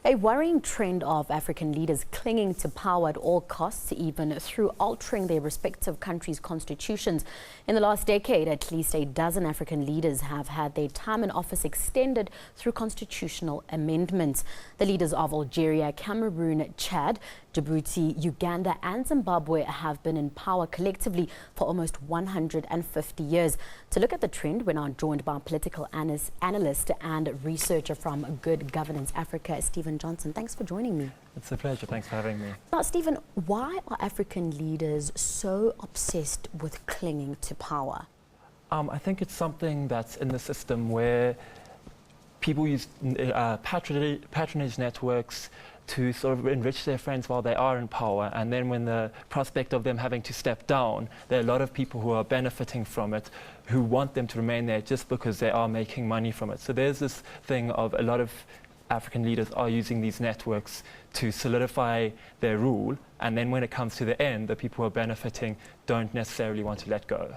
A worrying trend of African leaders clinging to power at all costs, even through altering their respective countries' constitutions. In the last decade, at least a dozen African leaders have had their time in office extended through constitutional amendments. The leaders of Algeria, Cameroon, Chad, Djibouti, Uganda and Zimbabwe have been in power collectively for almost 150 years. To look at the trend, we're now joined by political analyst and researcher from Good Governance Africa, Stephen Johnson. Thanks for joining me. It's a pleasure. Thanks for having me. Now, Stephen, why are African leaders so obsessed with clinging to power? I think it's something that's in the system where people use patronage networks to sort of enrich their friends while they are in power, and then when the prospect of them having to step down, there are a lot of people who are benefiting from it, who want them to remain there just because they are making money from it. So there's this thing of a lot of African leaders are using these networks to solidify their rule, and then when it comes to the end, the people who are benefiting don't necessarily want to let go.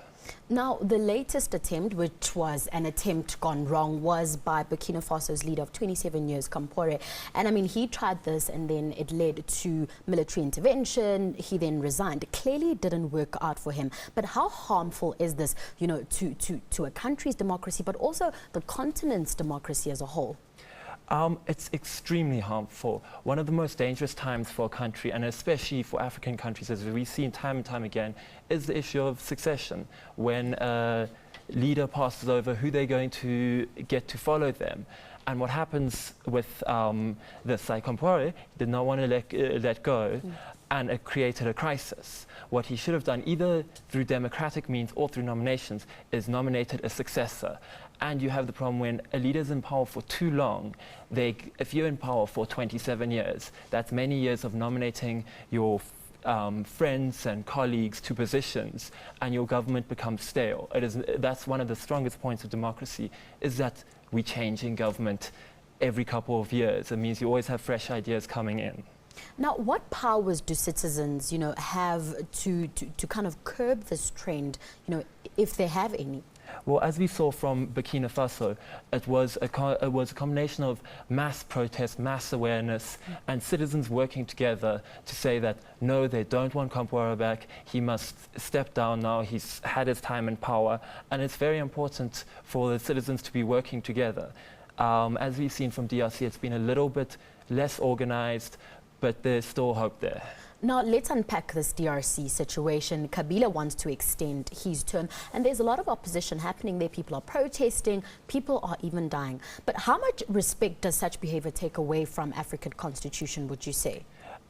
Now, the latest attempt, which was an attempt gone wrong, was by Burkina Faso's leader of 27 years, Compaoré. And I mean, he tried this and then it led to military intervention. He then resigned. Clearly it didn't work out for him. But how harmful is this, you know, to a country's democracy, but also the continent's democracy as a whole? It's extremely harmful. One of the most dangerous times for a country, and especially for African countries, as we've seen time and time again, is the issue of succession. When a leader passes over, who they're going to get to follow them. And what happens with this, like Compaoré did not want to let go, and it created a crisis. What he should have done, either through democratic means or through nominations, is nominated a successor. And you have the problem when a leader's in power for too long. If you're in power for 27 years, that's many years of nominating your friends and colleagues to positions, and your government becomes stale. That's one of the strongest points of democracy, is that we change in government every couple of years. It means you always have fresh ideas coming in. Now, what powers do citizens, you know, have to kind of curb this trend, you know, if they have any? Well, as we saw from Burkina Faso, it was a combination of mass protest, mass awareness, and citizens working together to say that, no, they don't want Compaoré back. He must step down now. He's had his time in power. And it's very important for the citizens to be working together. As we've seen from DRC, it's been a little bit less organized, but there's still hope there. Now, let's unpack this DRC situation. Kabila wants to extend his term, and there's a lot of opposition happening there. People are protesting, people are even dying. But how much respect does such behavior take away from African constitution, would you say?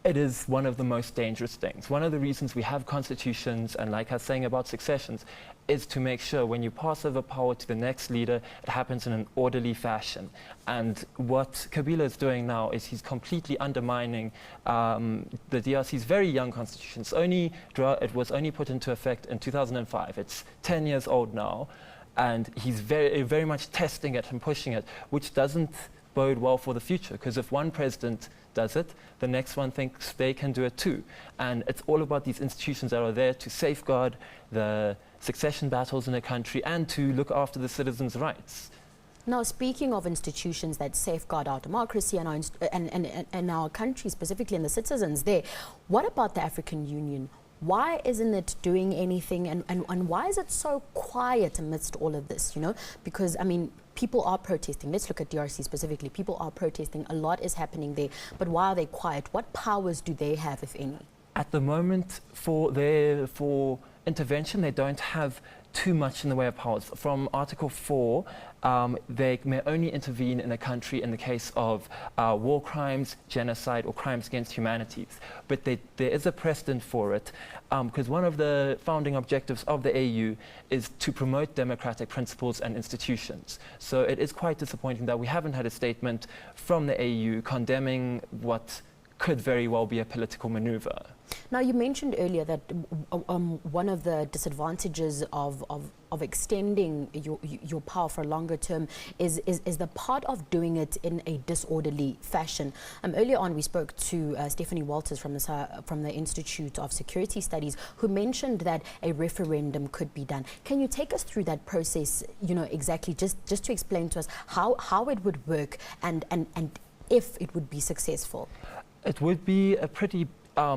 It is one of the most dangerous things. One of the reasons we have constitutions, and like I was saying about successions, is to make sure when you pass over power to the next leader, it happens in an orderly fashion. And what Kabila is doing now is he's completely undermining the DRC's very young constitution. It was only put into effect in 2005. It's 10 years old now, and he's very much testing it and pushing it, which doesn't bode well for the future, because if one president does it, the next one thinks they can do it too. And it's all about these institutions that are there to safeguard the succession battles in a country and to look after the citizens' rights. Now, speaking of institutions that safeguard our democracy and our country, specifically and the citizens there, what about the African Union? Why isn't it doing anything, and why is it so quiet amidst all of this, you know? Because, I mean, people are protesting. Let's look at DRC specifically. People are protesting. A lot is happening there. But why are they quiet? What powers do they have, if any? At the moment, for intervention, they don't have too much in the way of powers. From Article 4, they may only intervene in a country in the case of war crimes, genocide, or crimes against humanity. But there is a precedent for it, because one of the founding objectives of the AU is to promote democratic principles and institutions. So it is quite disappointing that we haven't had a statement from the AU condemning what could very well be a political maneuver. Now, you mentioned earlier that one of the disadvantages of extending your power for a longer term is the part of doing it in a disorderly fashion. Earlier on, we spoke to Stephanie Walters from the Institute of Security Studies, who mentioned that a referendum could be done. Can you take us through that process, you know, exactly, just to explain to us how it would work and if it would be successful? It would be a pretty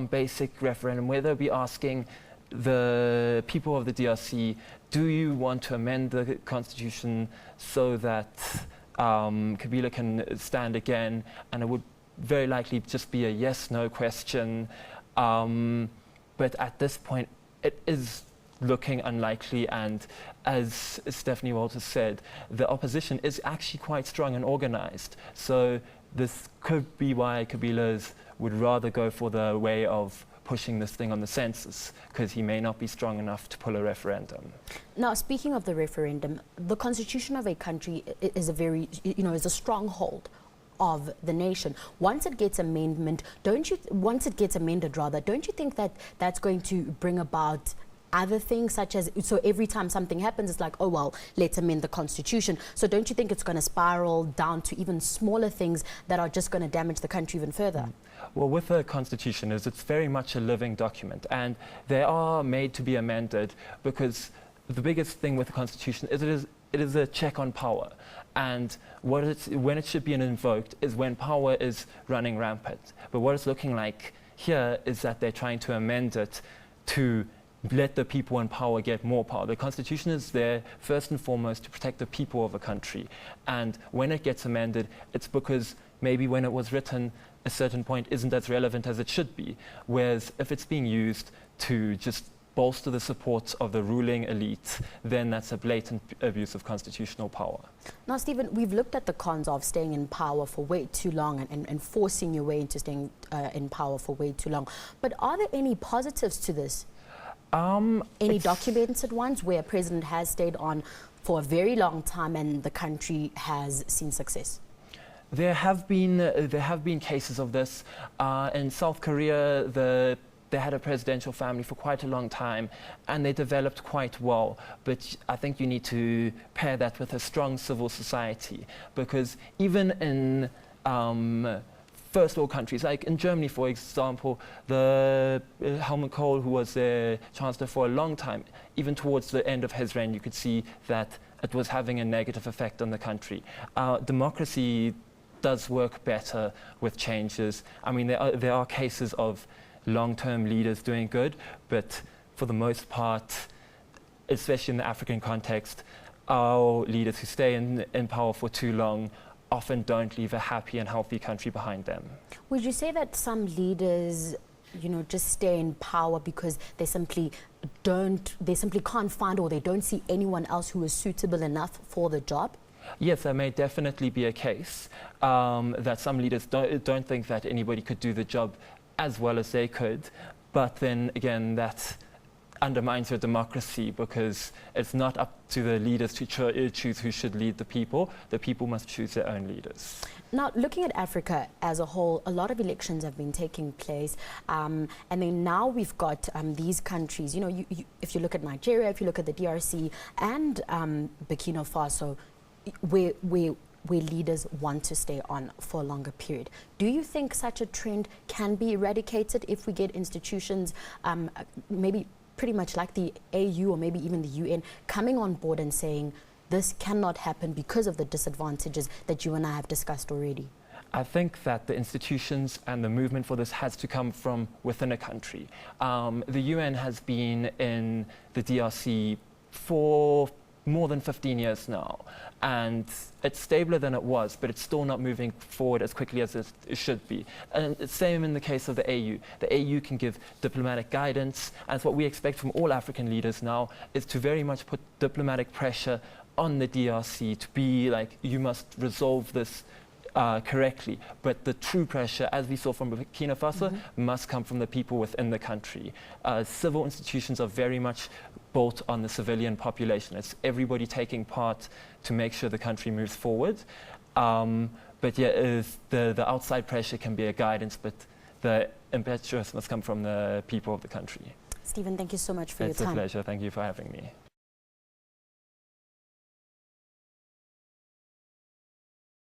basic referendum where they'll be asking the people of the DRC, do you want to amend the constitution so that Kabila can stand again? And it would very likely just be a yes/no question. But at this point, it is looking unlikely, and as Stephanie Walters said, the opposition is actually quite strong and organized. So this could be why Kabila's would rather go for the way of pushing this thing on the census, because he may not be strong enough to pull a referendum. Now, speaking of the referendum, the constitution of a country is a very, is a stronghold of the nation. Once it gets amended, don't you think that that's going to bring about other things, such as, so every time something happens, it's like, oh, well, let's amend the constitution. So don't you think it's going to spiral down to even smaller things that are just going to damage the country even further? Well, with the constitution it's very much a living document, and they are made to be amended because the biggest thing with the constitution is it is a check on power. And when it should be invoked is when power is running rampant. But what it's looking like here is that they're trying to amend it to let the people in power get more power. The constitution is there first and foremost to protect the people of a country. And when it gets amended, it's because maybe when it was written, a certain point isn't as relevant as it should be. Whereas if it's being used to just bolster the support of the ruling elite, then that's a blatant abuse of constitutional power. Now, Stephen, we've looked at the cons of staying in power for way too long and forcing your way into staying in power for way too long. But are there any positives to this? Any documented ones where a president has stayed on for a very long time and the country has seen success? There have been cases of this. In South Korea, they had a presidential family for quite a long time, and they developed quite well. But I think you need to pair that with a strong civil society, because even in first world countries, like in Germany, for example, the Helmut Kohl, who was their chancellor for a long time, even towards the end of his reign, you could see that it was having a negative effect on the country. Democracy does work better with changes. I mean, there are cases of long-term leaders doing good, but for the most part, especially in the African context, our leaders who stay in power for too long often don't leave a happy and healthy country behind them. Would you say that some leaders, just stay in power because they simply can't find, or they don't see anyone else who is suitable enough for the job? Yes, there may definitely be a case that some leaders don't think that anybody could do the job as well as they could, but then again, that undermines your democracy, because it's not up to the leaders to choose who should lead the people. The people must choose their own leaders. Now, looking at Africa as a whole, a lot of elections have been taking place, and then now we've got these countries. If you look at Nigeria, if you look at the DRC and Burkina Faso, where leaders want to stay on for a longer period. Do you think such a trend can be eradicated if we get institutions, maybe pretty much like the AU or maybe even the UN, coming on board and saying this cannot happen because of the disadvantages that you and I have discussed already? I think that the institutions and the movement for this has to come from within a country. The UN has been in the DRC for more than 15 years now, and it's stabler than it was, but it's still not moving forward as quickly as it should be. And it's same in the case of the AU. The AU can give diplomatic guidance, and what we expect from all African leaders now is to very much put diplomatic pressure on the DRC to be like, you must resolve this correctly. But the true pressure, as we saw from Burkina Faso, must come from the people within the country. Civil institutions are very much built on the civilian population. It's everybody taking part to make sure the country moves forward. But yeah, the outside pressure can be a guidance, but the impetus must come from the people of the country. Stephen, thank you so much for your time. It's a pleasure. Thank you for having me.